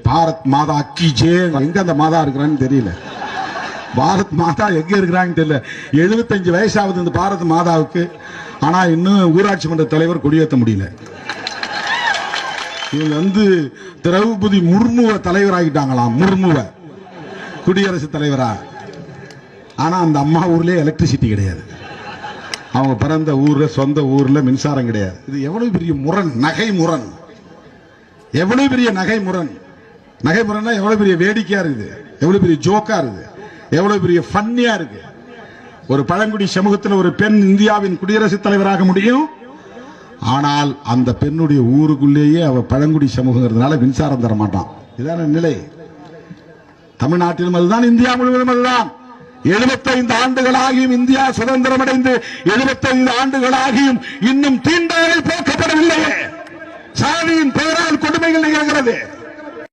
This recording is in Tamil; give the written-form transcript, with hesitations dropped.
பாரத் மாதா கி ஜெய். எங்க அந்த மாதா இருக்கிறான்னு தெரியல. பாரத் மாதா எங்க இருக்கிறாங்கன்னு தெரியல. 75 வயசாகுது இந்த பாரத் மாதாவுக்கு. ஆனா இன்னும் ஊராட்சி மன்ற தலைவர் கொடியேற்ற முடியல. இவங்க திரௌபதி முர்முவ தலைவராகிட்டாங்களாம். முர்முவ குடியரசுத் தலைவரா. ஆனா அந்த அம்மா ஊர்லயே எலக்ட்ரிசிட்டி கிடையாது. அவங்க பிறந்த ஊர்ல சொந்த ஊர்ல மின்சாரம் கிடையாது. இது எவ்வளவு பெரிய முரண், நகை முரண். எவ்வளவு பெரிய நகை முரண். நகை முரண்னா எவ்வளவு பெரிய வேடிக்கையா இருக்குது, எவ்வளவு பெரிய ஜோக்கா இருக்குது, எவ்வளவு பெரிய ஃபன்னியா இருக்கு. ஒரு பழங்குடி சமூகத்தில் ஒரு பெண் இந்தியாவின் குடியரசுத் தலைவராக முடியும். ஆனால் அந்த பெண்ணுடைய ஊருக்குள்ளேயே அவ பழங்குடி சமூகங்கிறதுனால மின்சாரம் தர மாட்டான். இதான நிலை. தமிழ்நாட்டிலும் அதுதான், இந்தியா முழுவதும் அதுதான். 75 ஆண்டுகளாகியும் இந்தியா சுதந்திரம் அடைந்து 75 ஆண்டுகளாகியும் இன்னும் தீண்டாமை போக்கப்படவில்லையே. சாதியின் பெயரால் கொடுமைகள் நிகழ்கிறது.